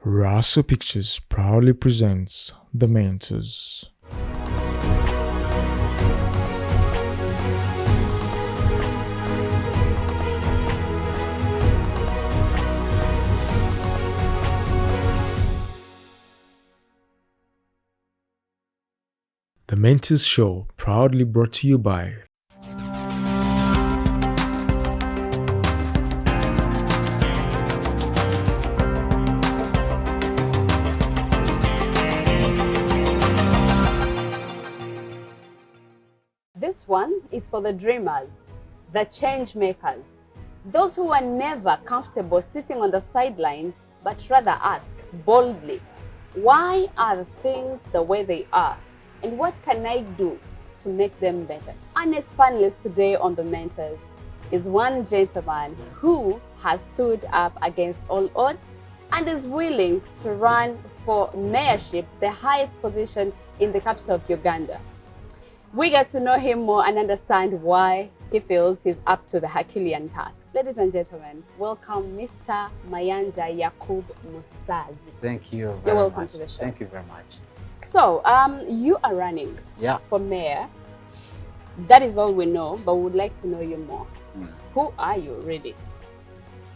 Rasa Pictures proudly presents The Mentors. The Mentors Show proudly brought to you by This one is for the dreamers, the change makers, those who are never comfortable sitting on the sidelines, but rather ask boldly, why are things the way they are? And what can I do to make them better? Our next panelist today on The Mentors is one gentleman who has stood up against all odds and is willing to run for mayorship, the highest position in the capital of Uganda. We get to know him more and understand why he feels he's up to the herculean task. Ladies and gentlemen, welcome Mr. Mayanja Yaquob Musaazi. Thank you very much. You're welcome to the show. Thank you very much. So, you are running for mayor. That is all we know, but we would like to know you more. Who are you really?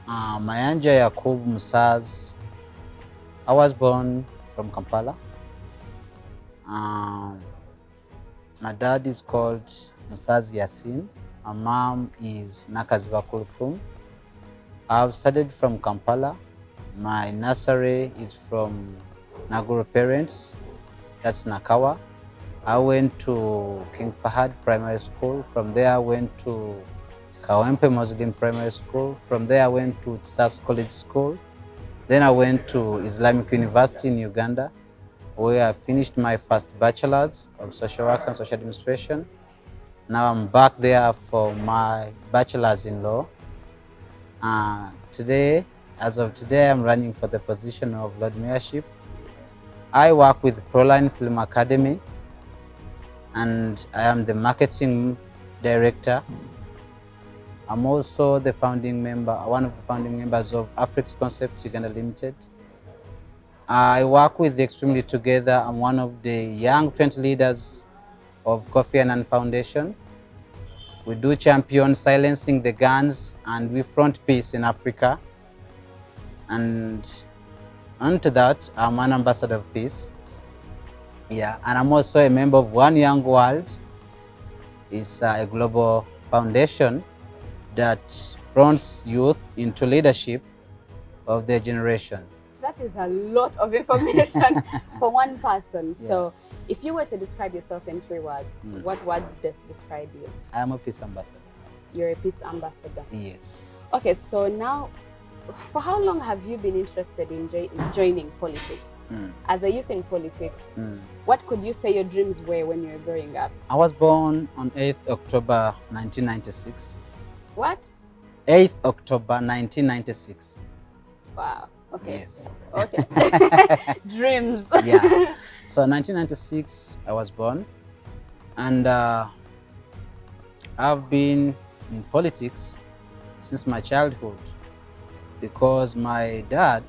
Mayanja Yaquob Musaazi. I was born from Kampala. My dad is called Musaazi Yasin. My mom is Nakaziva Kulthum. I've studied from Kampala. My nursery is from Naguru parents. That's Nakawa. I went to King Fahad Primary School. From there I went to Kawempe Muslim Primary School. From there I went to Tsas College School. Then I went to Islamic University in Uganda, where I finished my first bachelor's of social works and social administration. Now I'm back there for my bachelor's in law. As of today, I'm running for the position of Lord Mayorship. I work with Proline Film Academy, and I am the marketing director. I'm also the founding member, one of the founding members of Afrix Concept Uganda Limited. I work with Extremely Together. I'm one of the young 20 leaders of Kofi Annan Foundation. We do champion silencing the guns, and we front peace in Africa. And onto that, I'm an ambassador of peace. And I'm also a member of One Young World. It's a global foundation that fronts youth into leadership of their generation. That is a lot of information for one person. So if you were to describe yourself in 3 words, what words best describe you? I am a peace ambassador. You're a peace ambassador? Yes. Okay, so now, for how long have you been interested in joining politics? As a youth in politics, what could you say your dreams were when you were growing up? I was born on 8th October 1996. What? 8th October 1996. Wow. Okay. Yes. Okay. Dreams. So 1996, I was born, and I've been in politics since my childhood, because my dad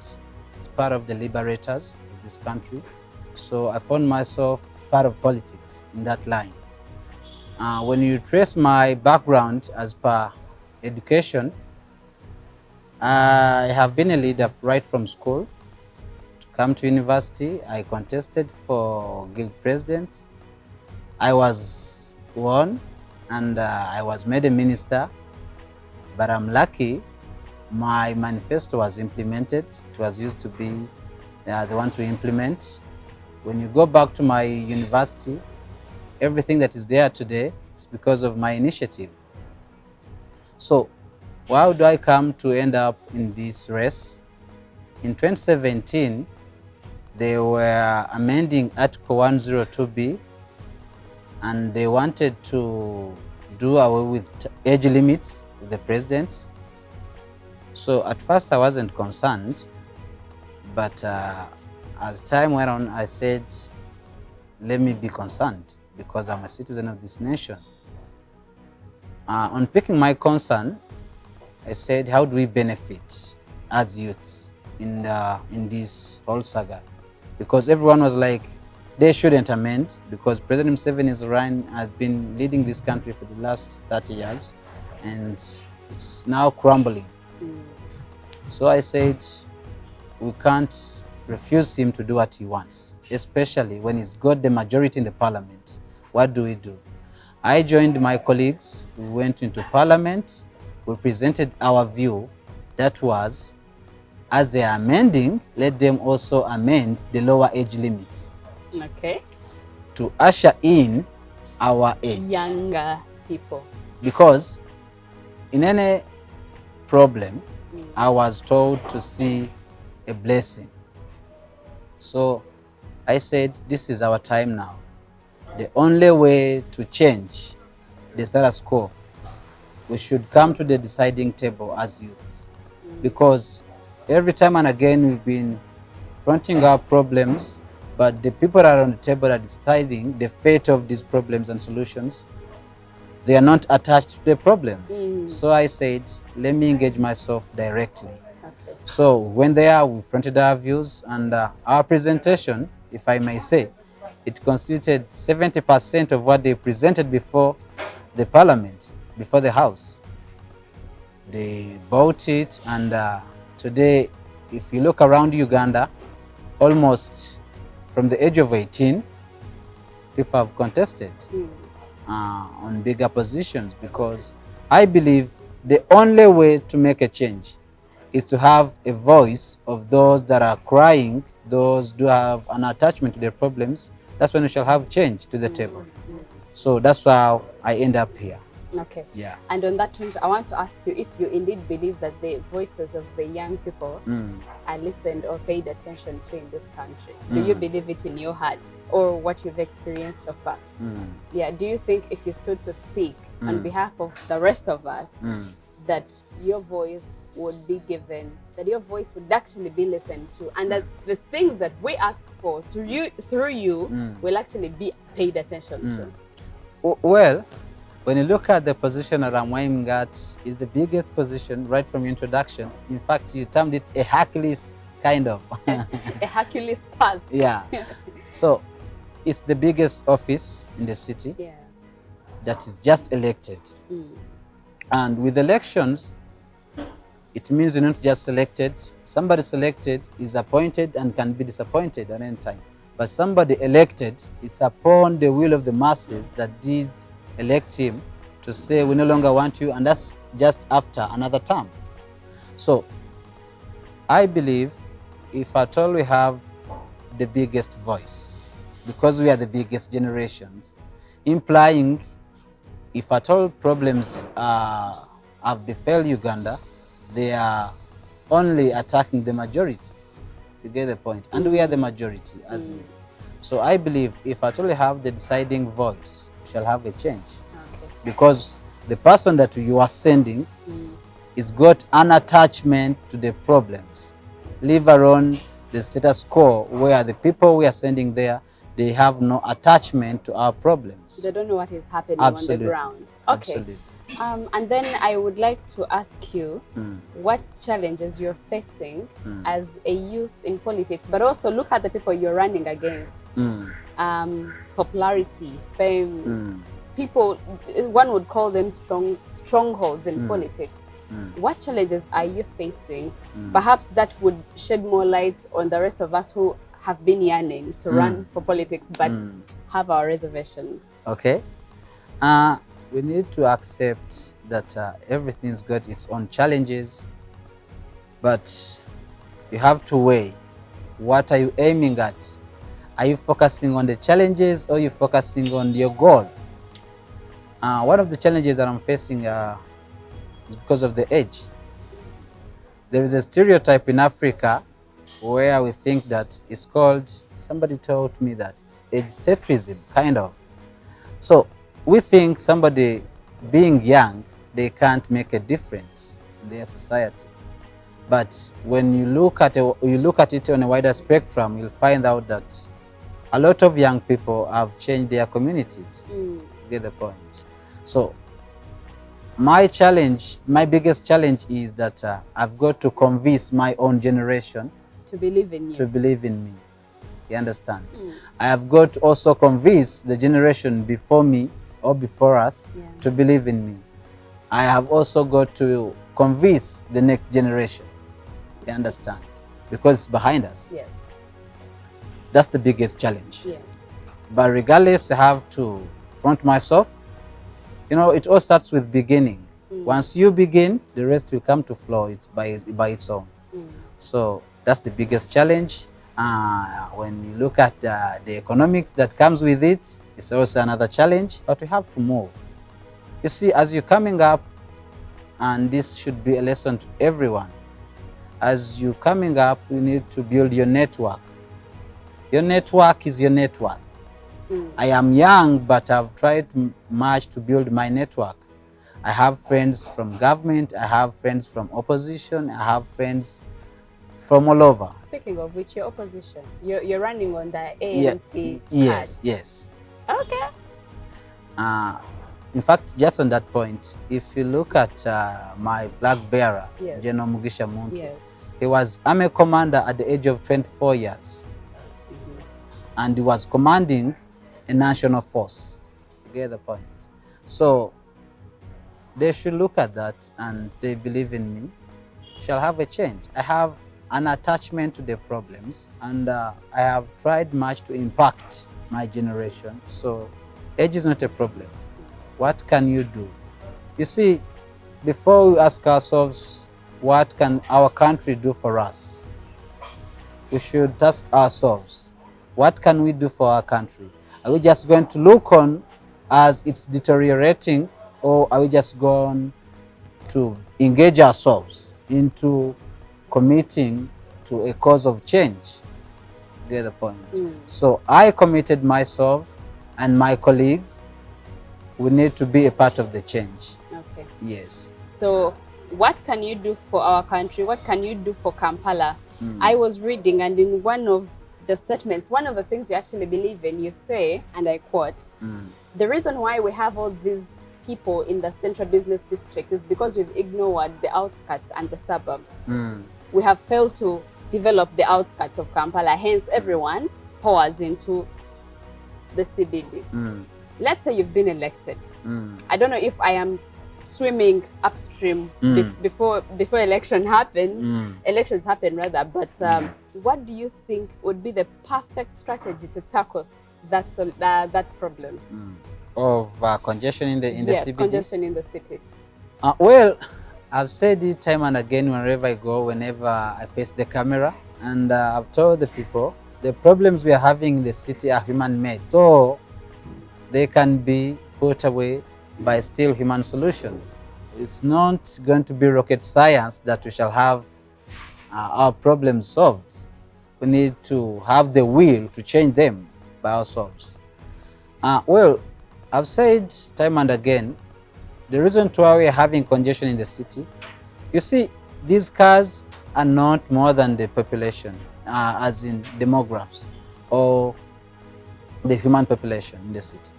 is part of the liberators of this country. So I found myself part of politics in that line. When you trace my background as per education, I have been a leader right from school. To come to university, I contested for guild president. I was won, and I was made a minister. But I'm lucky, my manifesto was implemented. It was used to be the one to implement. When you go back to my university, everything that is there today is because of my initiative. So, how do I come to end up in this race? In 2017, they were amending Article 102B, and they wanted to do away with age limits with the presidents. So at first I wasn't concerned, but as time went on, I said, let me be concerned, because I'm a citizen of this nation. On picking my concern, I said, how do we benefit as youths in this whole saga, because everyone was like, they shouldn't amend because President Museveni has been leading this country for the last 30 years and it's now crumbling. So I said, we can't refuse him to do what he wants, especially when he's got the majority in the parliament. What do we do? I joined my colleagues, we went into parliament, we presented our view, that was, as they are amending, let them also amend the lower age limits. Okay. To usher in our age. Younger people. Because in any problem, I was told to see a blessing. So I said, this is our time now. The only way to change the status quo, we should come to the deciding table as youths. Because every time and again we've been fronting our problems, but the people that are on the table are deciding the fate of these problems and solutions. They are not attached to the problems. So I said, let me engage myself directly. Okay. So when they are, we fronted our views, and our presentation, if I may say, it constituted 70% of what they presented before the parliament, before the house. They bought it, and today, if you look around Uganda, almost from the age of 18, people have contested on bigger positions, because I believe the only way to make a change is to have a voice of those that are crying, those who have an attachment to their problems. That's when we shall have change to the table. So that's how I end up here. Okay. Yeah. And on that note, I want to ask you if you indeed believe that the voices of the young people are listened or paid attention to in this country. Do you believe it in your heart or what you've experienced so far? Yeah. Do you think if you stood to speak on behalf of the rest of us, that your voice would be given, that your voice would actually be listened to, and that the things that we ask for through you will actually be paid attention to? Well, when you look at the position that I'm aiming at, is the biggest position right from introduction. In fact, you termed it a Hercules kind of. A Hercules task. Yeah. So it's the biggest office in the city that is just elected. And with elections, it means you're not just selected. Somebody selected is appointed and can be disappointed at any time. But somebody elected, it's upon the will of the masses that did elect him to say, we no longer want you, and that's just after another term. So I believe if at all we have the biggest voice, because we are the biggest generations, implying if at all problems have befell Uganda, they are only attacking the majority. You get the point? And we are the majority as it is. So I believe if at all we have the deciding voice, we shall have a change. Okay. Because the person that you are sending is got an attachment to the problems. Leave alone the status quo where the people we are sending there, they have no attachment to our problems. They don't know what is happening Absolutely. on the ground. Okay. Absolutely. And then I would like to ask you what challenges you're facing as a youth in politics, but also look at the people you're running against. Popularity, fame, people, one would call them strongholds in politics. What challenges are you facing? Perhaps that would shed more light on the rest of us who have been yearning to run for politics, but have our reservations. Okay. We need to accept that everything's got its own challenges, but you have to weigh, what are you aiming at? Are you focusing on the challenges or are you focusing on your goal? One of the challenges that I'm facing is because of the age. There is a stereotype in Africa where we think that it's called, somebody told me that it's age-centrism, kind of. So we think somebody being young, they can't make a difference in their society. But when you look at it on a wider spectrum, you'll find out that a lot of young people have changed their communities. You get the point. So my challenge, my biggest challenge is that I've got to convince my own generation To believe in you. to believe in me. You understand? I have got to also convince the generation before me or before us to believe in me. I have also got to convince the next generation. You understand? Because it's behind us. Yes. That's the biggest challenge. Yes. But regardless, I have to front myself. You know, it all starts with beginning. Once you begin, the rest will come to flow by its own. So that's the biggest challenge. When you look at the economics that comes with it, it's also another challenge, but we have to move. You see, as you're coming up, and this should be a lesson to everyone, as you're coming up, you need to build your network. Your network is your network. I am young, but I've tried much to build my network. I have friends from government, I have friends from opposition, I have friends from all over. Speaking of which, your opposition, you're running on the ANT Yes, card. yes. Okay. In fact, just on that point, if you look at my flag bearer, Yes. General Mugisha Muntu, Yes. he was army commander at the age of 24 years. And he was commanding a national force. You get the point? So they should look at that and they believe in me. Shall have a change. I have an attachment to the problems, and I have tried much to impact my generation. So age is not a problem. What can you do? You see, before we ask ourselves, what can our country do for us? We should ask ourselves, what can we do for our country? Are we just going to look on as it's deteriorating, or are we just going to engage ourselves into committing to a cause of change? Get the point? So I committed myself and my colleagues. We need to be a part of the change. Okay. Yes. So what can you do for our country? What can you do for Kampala? I was reading, and in one of the statements, one of the things you actually believe in, you say, and I quote, the reason why we have all these people in the central business district is because we've ignored the outskirts and the suburbs. We have failed to develop the outskirts of Kampala, hence everyone pours into the CBD. Let's say you've been elected. I don't know if I am swimming upstream before election happens. Elections happen rather, but what do you think would be the perfect strategy to tackle that problem? Of congestion in the yes, CBD? Congestion in the city. Well, I've said it time and again wherever I go, whenever I face the camera, and I've told the people the problems we are having in the city are human-made, so they can be put away by still human solutions. It's not going to be rocket science that we shall have our problems solved. We need to have the will to change them by ourselves. Well, I've said time and again, the reason why we are having congestion in the city, you see, these cars are not more than the population, as in demographics, or the human population in the city.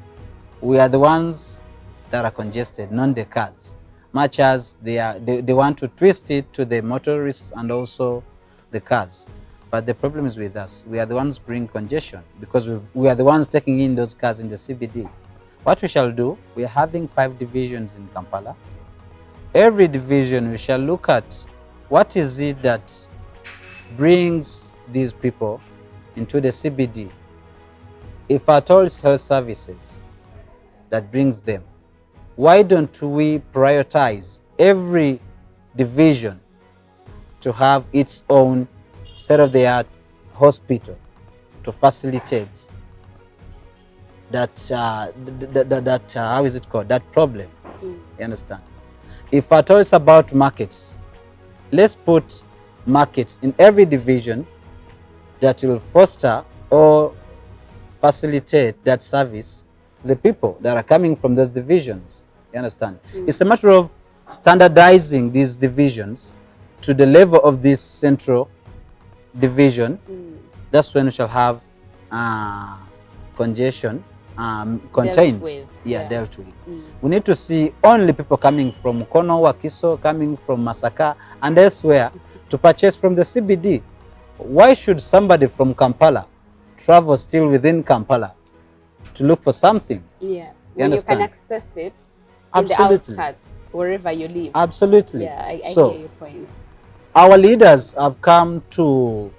We are the ones that are congested, not the cars, much as they want to twist it to the motorists and also the cars. But the problem is with us. We are the ones bringing congestion because we are the ones taking in those cars in the CBD. What we shall do, we are having 5 divisions in Kampala. Every division we shall look at what is it that brings these people into the CBD. If at all it's health services that brings them, why don't we prioritize every division to have its own state-of-the-art hospital to facilitate that, how is it called, that problem? You understand? If at all it's about markets, let's put markets in every division that will foster or facilitate that service to the people that are coming from those divisions. You understand? It's a matter of standardizing these divisions to the level of this central division. That's when we shall have congestion contained. Dealt with. Dealt with. We need to see only people coming from Kono, Wakiso, coming from Masaka and elsewhere to purchase from the CBD. Why should somebody from Kampala travel still within Kampala to look for something? Yeah, when you can access it in Absolutely. the outskirts, wherever you live. Absolutely. Yeah, I So, hear your point. our leaders have come to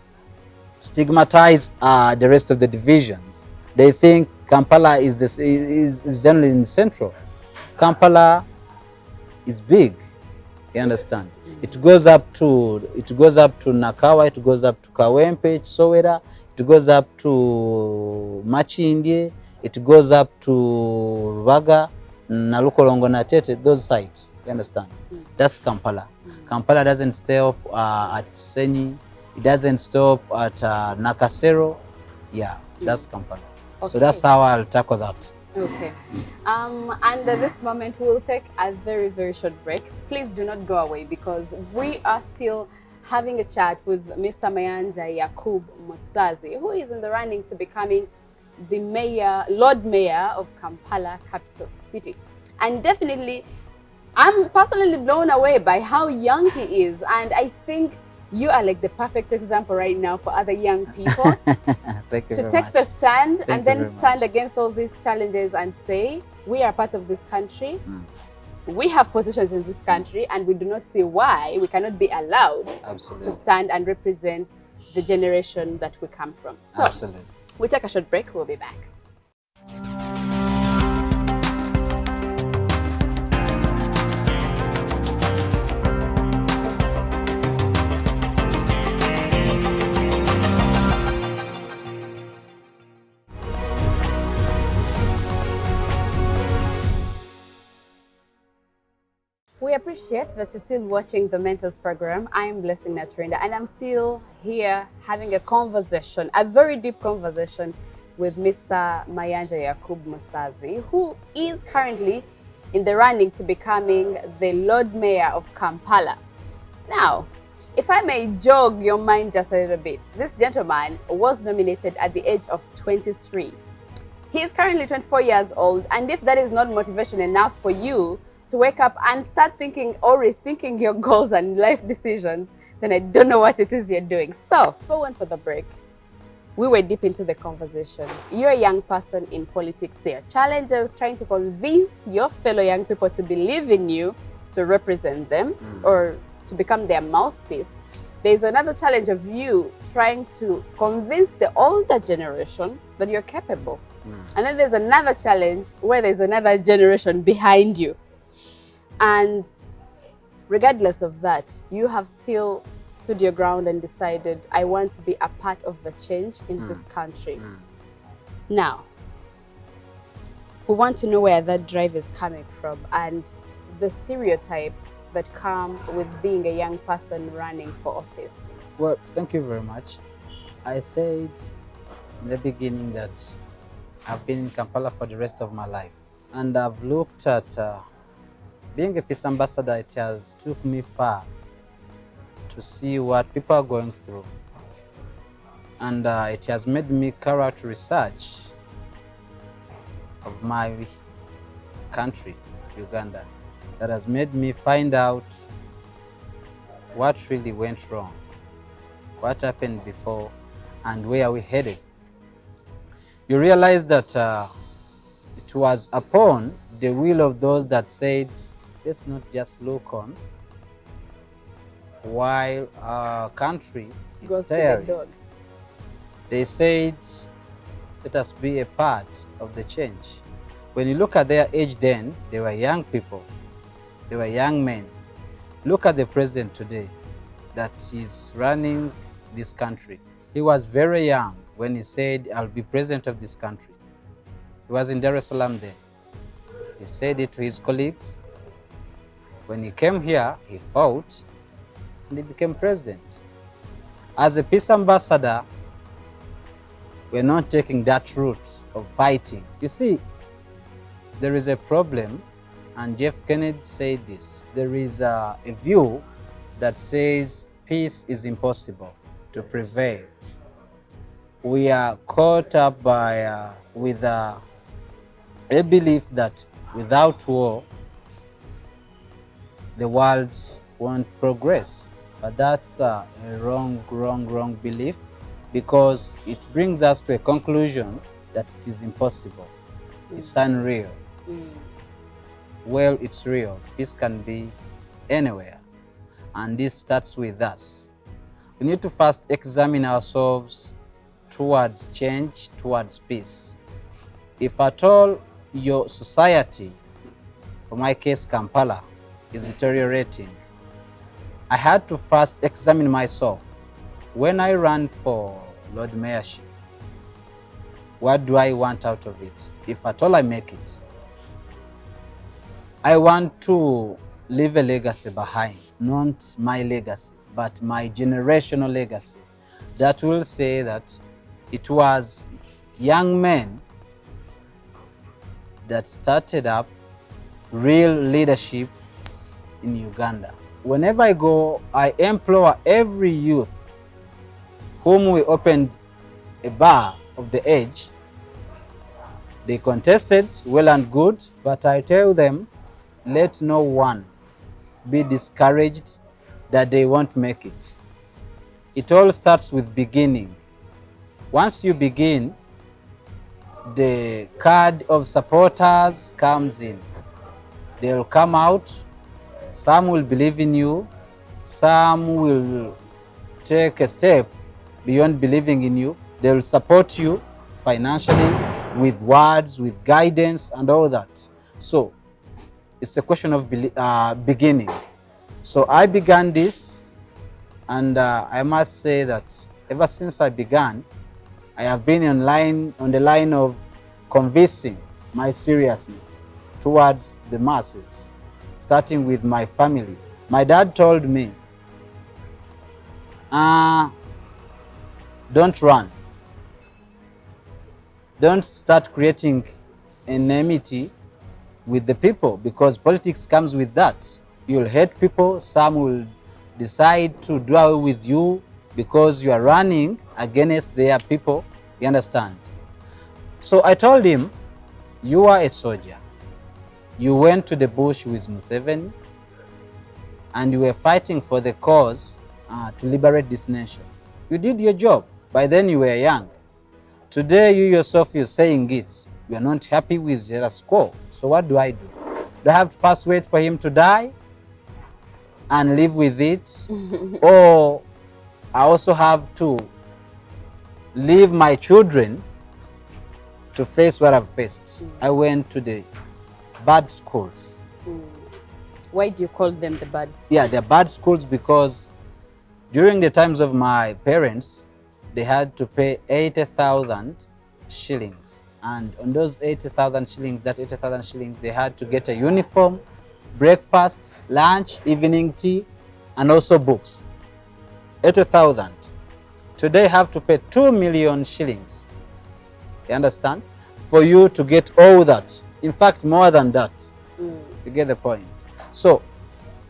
stigmatize the rest of the divisions. They think Kampala is generally in Central. Kampala is big. You understand? It goes up to Nakawa, it goes up to Kawempe, Sowera, it goes up to Machindi, it goes up to Rubaga, Nalukolongo, Natete, those sites. You understand? That's Kampala. Kampala doesn't stop at Senyi, it doesn't stop at Nakasero. Yeah, that's Kampala. Okay. So that's how I'll tackle that. Okay. And at this moment, we'll take a very, very short break. Please do not go away because we are still having a chat with Mr. Mayanja Yaquob Musaazi, who is in the running to becoming the Lord Mayor of Kampala, capital city. And definitely, I'm personally blown away by how young he is. And I think you are like the perfect example right now for other young people to take the stand and then stand against all these challenges and say, we are part of this country. We have positions in this country and we do not see why we cannot be allowed to stand and represent the generation that we come from. So we take a short break. We'll be back. We appreciate that you're still watching the Mentors program. I'm Blessing Nasrinda and I'm still here having a conversation, a very deep conversation with Mr. Mayanja Yaquob Musaazi, who is currently in the running to becoming the Lord Mayor of Kampala. Now, if I may jog your mind just a little bit, this gentleman was nominated at the age of 23. He is currently 24 years old, and if that is not motivation enough for you to wake up and start thinking or rethinking your goals and life decisions, then I don't know what it is you're doing. So, before we went for the break, we were deep into the conversation. You're a young person in politics. There are challenges trying to convince your fellow young people to believe in you, to represent them, or to become their mouthpiece. There's another challenge of you trying to convince the older generation that you're capable. And then there's another challenge where there's another generation behind you. And regardless of that, you have still stood your ground and decided, I want to be a part of the change in this country. Now, we want to know where that drive is coming from and the stereotypes that come with being a young person running for office. Well, thank you very much. I said in the beginning that I've been in Kampala for the rest of my life. And I've looked at being a peace ambassador, it has took me far to see what people are going through. And it has made me carry out research of my country, Uganda, that has made me find out what really went wrong, what happened before, and where we headed. You realize that it was upon the will of those that said, let's not just look on while our country is tiring. They said, let us be a part of the change. When you look at their age then, they were young people, they were young men. Look at the president today that is running this country. He was very young when he said, I'll be president of this country. He was in Dar es Salaam then. He said it to his colleagues. When he came here, he fought and he became president. As a peace ambassador, we're not taking that route of fighting. You see, there is a problem, and Jeff Kennedy said this. There is a view that says peace is impossible to prevail. We are caught up with a belief that without war, the world won't progress. But that's a wrong belief, because it brings us to a conclusion that it is impossible. It's unreal. Well, it's real. Peace can be anywhere. And this starts with us. We need to first examine ourselves towards change, towards peace. If at all your society, for my case Kampala, is deteriorating, I had to first examine myself. When I ran for Lord Mayorship, what do I want out of it? If at all I make it, I want to leave a legacy behind, not my legacy, but my generational legacy, that will say that it was young men that started up real leadership in Uganda. Whenever I go, I implore every youth whom we opened a bar of the age. They contested, well and good, but I tell them, let no one be discouraged that they won't make it. It all starts with beginning. Once you begin, the card of supporters comes in. They'll come out. Some will believe in you. Some will take a step beyond believing in you. They'll support you financially, with words, with guidance, and all that. So it's a question of beginning. So I began this, and I must say that ever since I began, I have been on the line of convincing my seriousness towards the masses, starting with my family. My dad told me, don't run. Don't start creating enmity with the people, because politics comes with that. You'll hate people. Some will decide to do away with you because you are running against their people. You understand? So I told him, you are a soldier. You went to the bush with Museveni and you were fighting for the cause to liberate this nation. You did your job. By then you were young. Today you yourself, you're saying it. You are not happy with the status quo. So what do? Do I have to first wait for him to die and live with it? Or I also have to leave my children to face what I've faced? I went to the bad schools. Why do you call them the bad schools? Yeah, they're bad schools because during the times of my parents, they had to pay 80,000 shillings. And on those 80,000 shillings, they had to get a uniform, breakfast, lunch, evening tea, and also books. 80,000. Today you have to pay 2 million shillings. You understand? For you to get all that. In fact, more than that. You get the point. So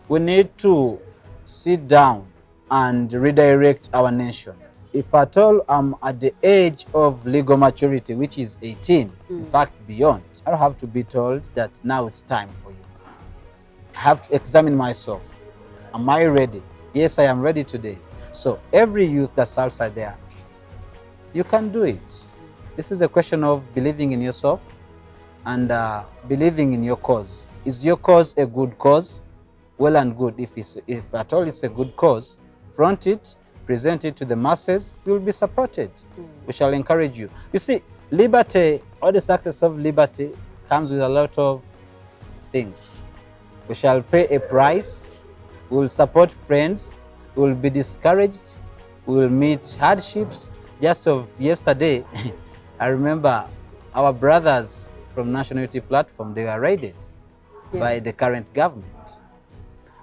we need to sit down and redirect our nation. If at all I'm at the age of legal maturity, which is 18, in fact beyond, I don't have to be told that now it's time for you. I have to examine myself. Am I ready? Yes, I am ready today. So every youth that's outside there, you can do it. This is a question of believing in yourself and believing in your cause. Is your cause a good cause? Well and good. If at all it's a good cause, front it, present it to the masses, you will be supported. We shall encourage you. You see, liberty, all the success of liberty comes with a lot of things. We shall pay a price, we will support friends, we will be discouraged, we will meet hardships. Just of yesterday, I remember our brothers from National Unity Platform, they were raided by the current government.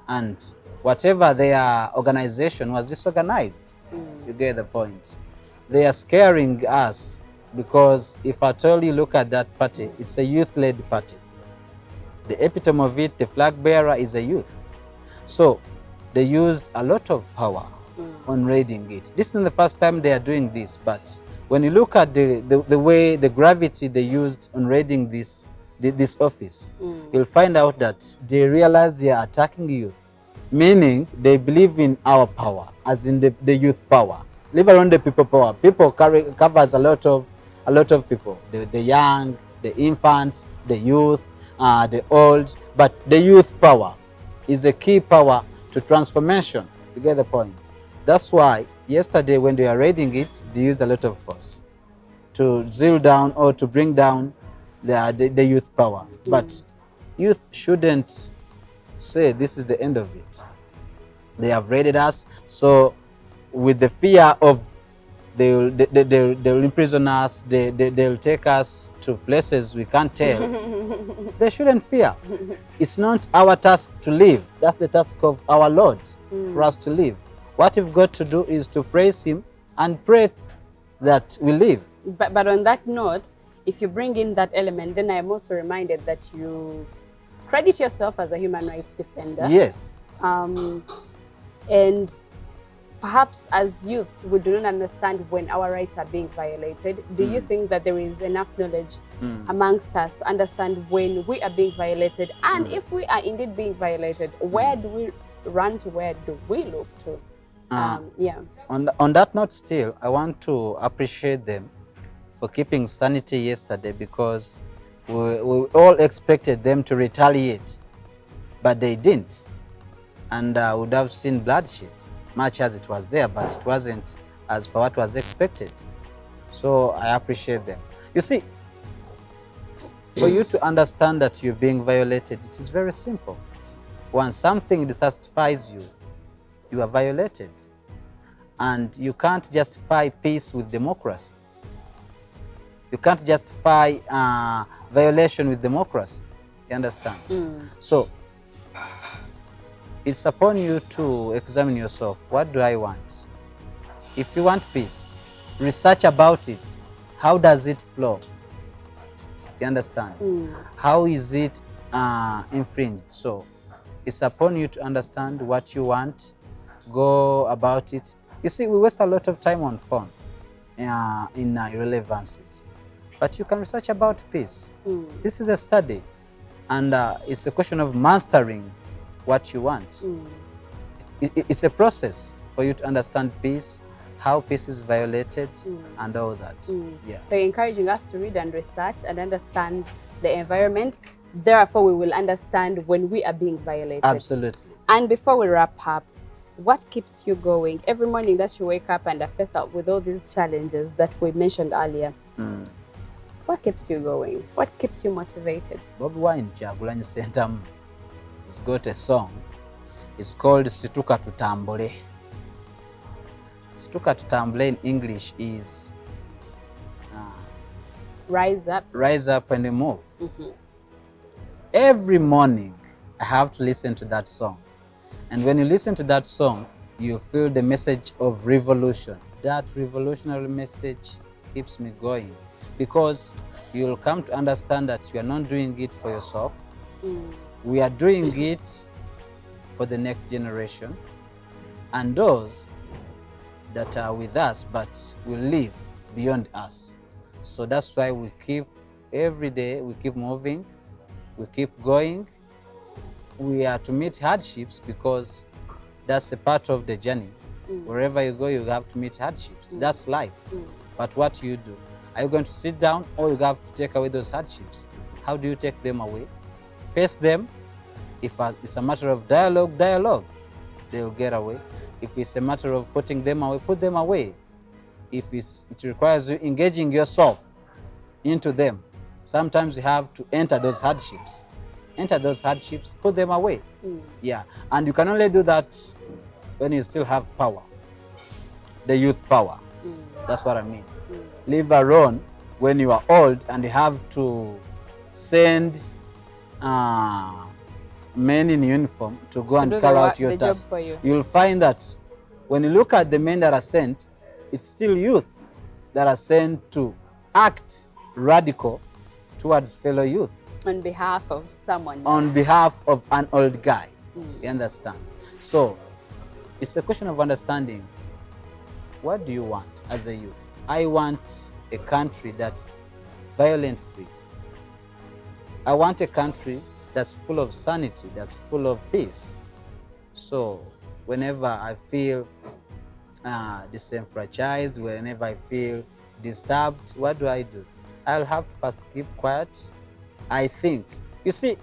And whatever their organization was disorganized. You get the point. They are scaring us because if at all you look at that party, it's a youth-led party. The epitome of it, the flag bearer, is a youth. So they used a lot of power on raiding it. This is not the first time they are doing this, but when you look at the way, the gravity they used on raiding this this office, you'll find out that they realize they are attacking youth, meaning they believe in our power, as in the youth power. Leave alone the people power. People covers a lot of people, the young, the infants, the youth, the old, but the youth power is a key power to transformation. You get the point? That's why yesterday when they were reading it, they used a lot of force to drill down or to bring down the youth power. But youth shouldn't say this is the end of it. They have raided us, so with the fear of they'll imprison us, they'll take us to places we can't tell. They shouldn't fear. It's not our task to live. That's the task of our Lord, for us to live. What we've got to do is to praise Him and pray that we live. But on that note, if you bring in that element, then I'm also reminded that you credit yourself as a human rights defender. Yes. And perhaps as youths, we do not understand when our rights are being violated. Do you think that there is enough knowledge amongst us to understand when we are being violated? And if we are indeed being violated, where do we run to? Where do we look to? Yeah. On that note still, I want to appreciate them for keeping sanity yesterday, because we all expected them to retaliate, but they didn't. And would have seen bloodshed, much as it was there, but it wasn't as per what was expected. So I appreciate them. You see, for you to understand that you're being violated, it is very simple. When something dissatisfies you, you are violated. And you can't justify peace with democracy. You can't justify violation with democracy. You understand? So it's upon you to examine yourself. What do I want? If you want peace, research about it. How does it flow? You understand? How is it infringed? So it's upon you to understand what you want, go about it. You see, we waste a lot of time on phone in irrelevancies, but you can research about peace. This is a study, and it's a question of mastering what you want. It's a process for you to understand peace, how peace is violated, and all that. Yeah. So you're encouraging us to read and research and understand the environment. Therefore, we will understand when we are being violated. Absolutely. And before we wrap up, what keeps you going every morning that you wake up and are faced up with all these challenges that we mentioned earlier? What keeps you going? What keeps you motivated? Bob Wine Kyagulanyi Ssentamu has got a song. It's called Situka Tutambule. Situka Tutambule in English is Rise up. Rise up and move. Every morning I have to listen to that song. And when you listen to that song, you feel the message of revolution. That revolutionary message keeps me going, because you'll come to understand that you are not doing it for yourself. We are doing it for the next generation and those that are with us but will live beyond us. So that's why we keep, every day we keep moving, we keep going. We are to meet hardships because that's a part of the journey. Wherever you go, you have to meet hardships. That's life. But what do? Are you going to sit down, or you have to take away those hardships? How do you take them away? Face them. If it's a matter of dialogue, they will get away. If it's a matter of putting them away, put them away. If it requires you engaging yourself into them, sometimes you have to enter those hardships. Put them away. Yeah, and you can only do that when you still have power, the youth power. That's what I mean. Leave alone when you are old and you have to send men in uniform to go and carry out your task. You'll find that when you look at the men that are sent, it's still youth that are sent to act radical towards fellow youth. On behalf of someone else. On behalf of an old guy. You understand? So it's a question of understanding, what do you want as a youth? I want a country that's violent free. I want a country that's full of sanity, that's full of peace. So whenever I feel disenfranchised, whenever I feel disturbed, what do? I'll have to first keep quiet. I think. You see,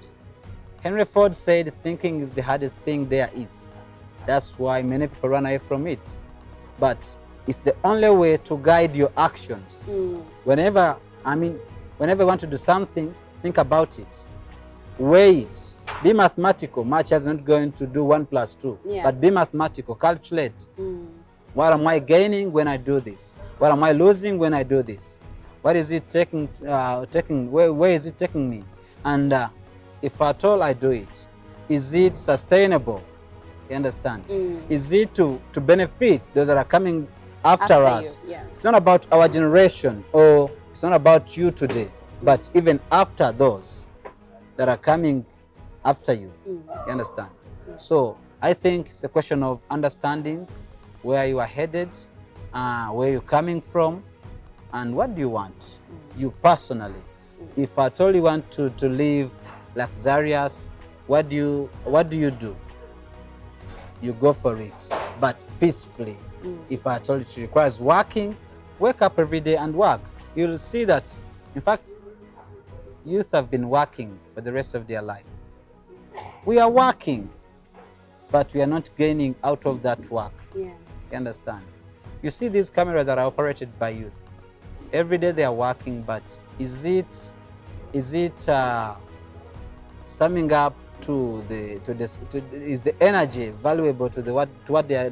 Henry Ford said thinking is the hardest thing there is. That's why many people run away from it. But it's the only way to guide your actions. Whenever you want to do something, think about it. Weigh it. Be mathematical. Much is not going to do 1 + 2. Yeah. But be mathematical. Calculate. What am I gaining when I do this? What am I losing when I do this? What is it taking? Where is it taking me? And if at all I do it, is it sustainable? You understand? Is it to benefit those that are coming after us? Yeah. It's not about our generation, or it's not about you today, but even after those that are coming after you. You understand? So I think it's a question of understanding where you are headed, where you're coming from, and what do you want, you personally. If at all you want to live luxurious, what do you do? You go for it, but peacefully. If at all it requires working, wake up every day and work. You'll see that, in fact, youth have been working for the rest of their life. We are working, but we are not gaining out of that work. Yeah. You understand? You see these cameras that are operated by youth. Every day they are working, but is it summing up is the energy valuable to what they are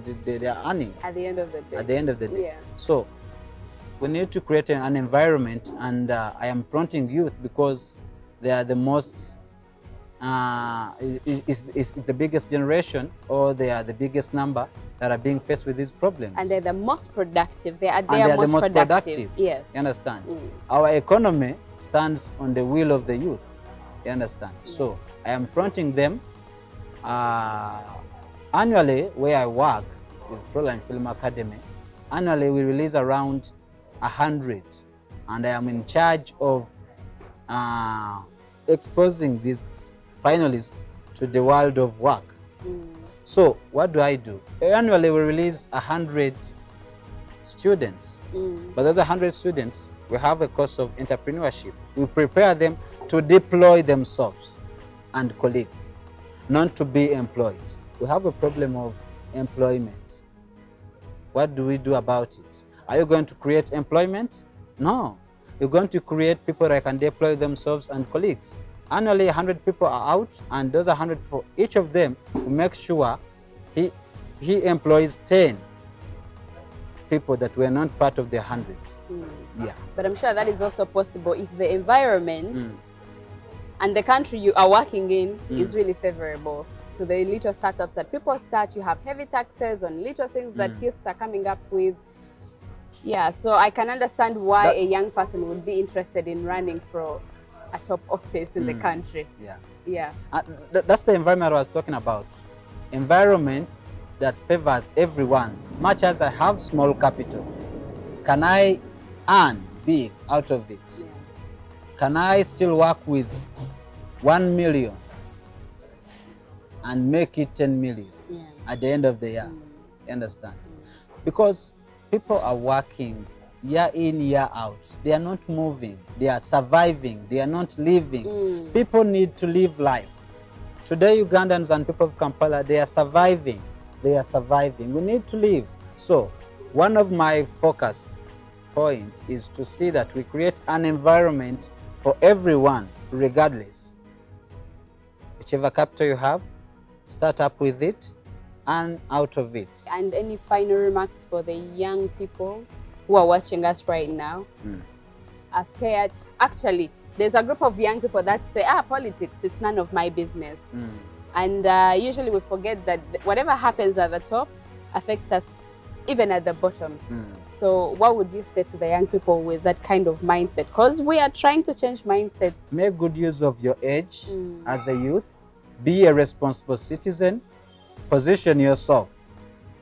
earning at the end of the day? At the end of the day. Yeah. So we need to create an environment, and I am fronting youth because they are the most is the biggest generation, or they are the biggest number that are being faced with these problems. And they're the most productive. They are the most productive. Yes. You understand? Our economy stands on the will of the youth. You understand? So I am fronting them. Annually, where I work with Proline Film Academy, annually we release around 100, and I am in charge of exposing these finalists to the world of work. So what do? Annually we release 100 students. But those 100 students, we have a course of entrepreneurship. We prepare them to deploy themselves and colleagues, not to be employed. We have a problem of employment. What do we do about it? Are you going to create employment? No. You're going to create people that can deploy themselves and colleagues. Annually, 100 people are out, and those 100 people, each of them will make sure he employs 10 people that were not part of the 100. Yeah. But I'm sure that is also possible if the environment and the country you are working in is really favorable to the little startups that people start. You have heavy taxes on little things that youths are coming up with. Yeah, so I can understand why a young person would be interested in running for a top office in the country. Yeah. That's the environment I was talking about. Environment that favors everyone. Much as I have small capital, can I earn big out of it? Yeah. Can I still work with 1 million and make it 10 million at the end of the year? You understand? Because people are working year in, year out. They are not moving. They are surviving. They are not living. People need to live life. Today, Ugandans and people of Kampala, they are surviving. They are surviving. We need to live. So, one of my focus point is to see that we create an environment for everyone, regardless. Whichever capital you have, start up with it and out of it. And any final remarks for the young people who are watching us right now? Are scared. Actually, there's a group of young people that say, politics, it's none of my business. And usually we forget that whatever happens at the top affects us even at the bottom. So what would you say to the young people with that kind of mindset? Because we are trying to change mindsets. Make good use of your age as a youth. Be a responsible citizen. Position yourself.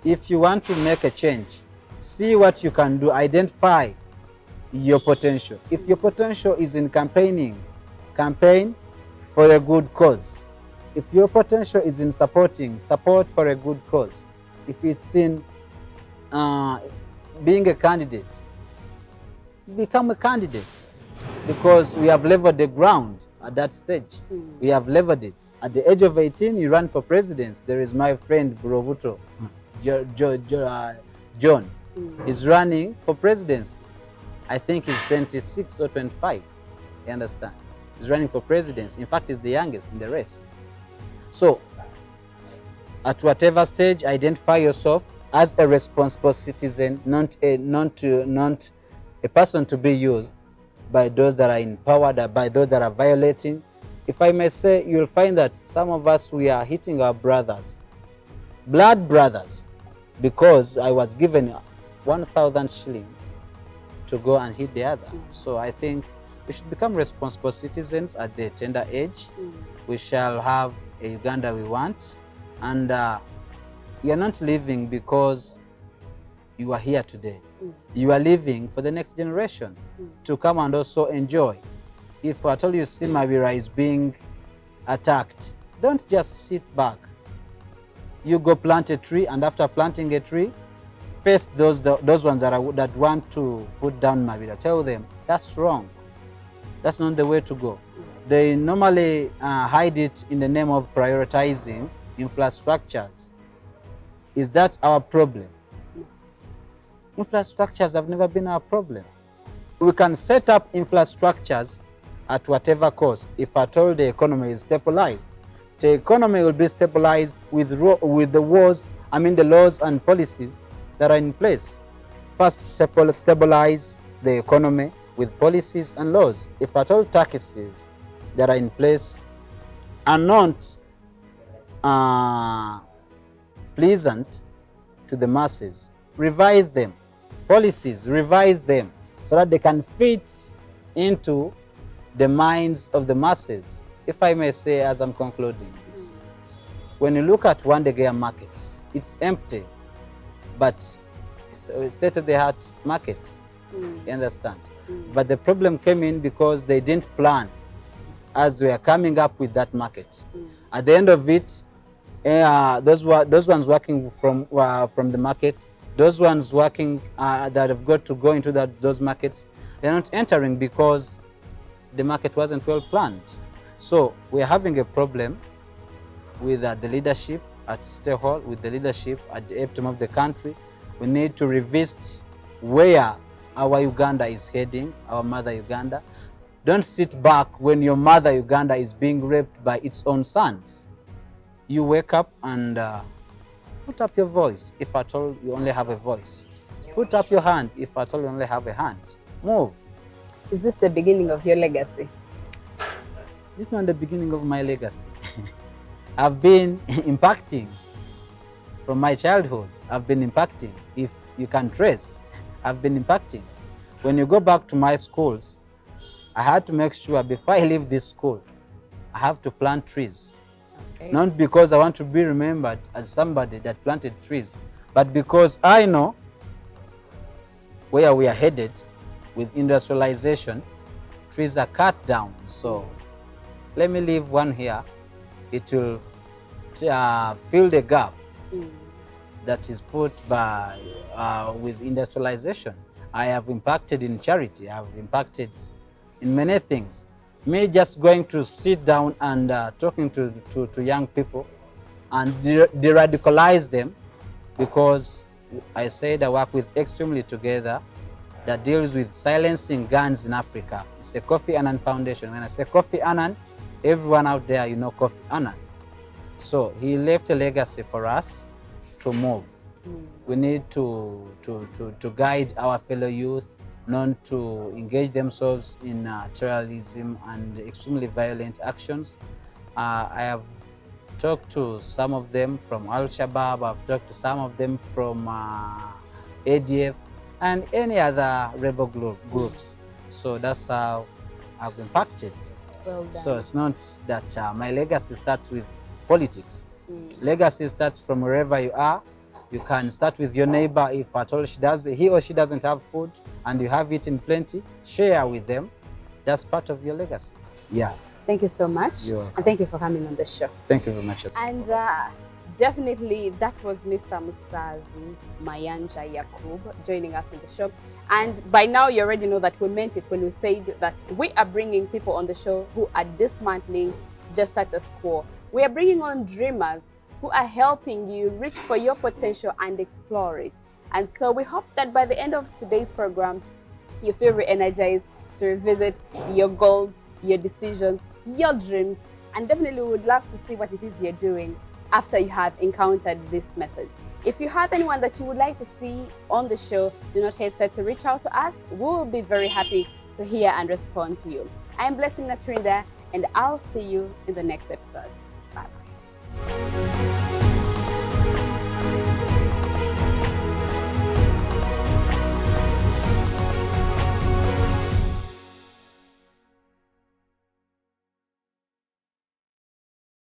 If you want to make a change, see what you can do. Identify your potential. If your potential is in campaigning, campaign. for a good cause. If your potential is in supporting, support for a good cause. If it's in being a candidate, become a candidate, because we have leveled the ground at that stage. We have leveled it. At the age of 18, you run for president. There is my friend Burobuto, John. He's running for presidency. I think he's 26 or 25. You understand? He's running for presidency. In fact, he's the youngest in the race. So, at whatever stage, identify yourself as a responsible citizen, not a person to be used by those that are in power, by those that are violating. If I may say, you'll find that some of us, we are hitting our brothers, blood brothers, because I was given 1,000 shillings to go and hit the other. So I think we should become responsible citizens at the tender age. We shall have a Uganda we want, and you are not living because you are here today. You are living for the next generation to come and also enjoy. If at all you see Mabira is being attacked, don't just sit back. You go plant a tree, and after planting a tree, face those ones that want to put down Mabira. Tell them that's wrong. That's not the way to go. They normally hide it in the name of prioritizing infrastructures. Is that our problem? Infrastructures have never been our problem. We can set up infrastructures at whatever cost if at all the economy is stabilized. The economy will be stabilized with the laws and policies that are in place. First, stabilize the economy with policies and laws. If at all taxes that are in place are not pleasant to the masses, revise them. Policies, revise them so that they can fit into the minds of the masses. If I may say, as I'm concluding this, when you look at Wandegea market, it's empty, but it's a state-of-the-art market. You understand? But the problem came in because they didn't plan as we are coming up with that market. At the end of it, those ones working from the market, those ones working that have got to go into those markets, they're not entering because the market wasn't well planned. So we're having a problem with the leadership at City Hall, with the leadership at the epitome of the country. We need to revisit where our Uganda is heading, our mother Uganda. Don't sit back when your mother Uganda is being raped by its own sons. You wake up and put up your voice if at all you only have a voice. Put up your hand if at all you only have a hand. Move. Is this the beginning of your legacy? This is not the beginning of my legacy. I've been impacting from my childhood. I've been impacting. If you can trace, I've been impacting. When you go back to my schools, I had to make sure before I leave this school, I have to plant trees. Okay. Not because I want to be remembered as somebody that planted trees, but because I know where we are headed with industrialization. Trees are cut down. So let me leave one here. It will fill the gap that is put by with industrialization. I have impacted in charity. I have impacted in many things. Me just going to sit down and talking to young people and de-radicalize them, because I said I work with Extremely Together that deals with silencing guns in Africa. It's a Kofi Annan Foundation. When I say Kofi Annan, everyone out there, you know Kofi Annan. So he left a legacy for us to move. We need to guide our fellow youth not to engage themselves in terrorism and extremely violent actions. I have talked to some of them from Al-Shabaab, I've talked to some of them from ADF and any other rebel groups. So that's how I've impacted. Well done. So it's not that my legacy starts with politics. Legacy starts from wherever you are. You can start with your neighbor. If at all he or she doesn't have food and you have it in plenty, share with them. That's part of your legacy. Yeah. Thank you so much. You're welcome. And thank you for coming on the show. Thank you very much. And definitely that was Mr. Musaazi Mayanja Yaquob joining us on the show. And by now you already know that we meant it when we said that we are bringing people on the show who are dismantling the status quo. We are bringing on dreamers who are helping you reach for your potential and explore it. And so we hope that by the end of today's program, you feel re-energized to revisit your goals, your decisions, your dreams, and definitely we would love to see what it is you're doing after you have encountered this message. If you have anyone that you would like to see on the show, do not hesitate to reach out to us. We will be very happy to hear and respond to you. I am Blessing Natrinda, and I'll see you in the next episode.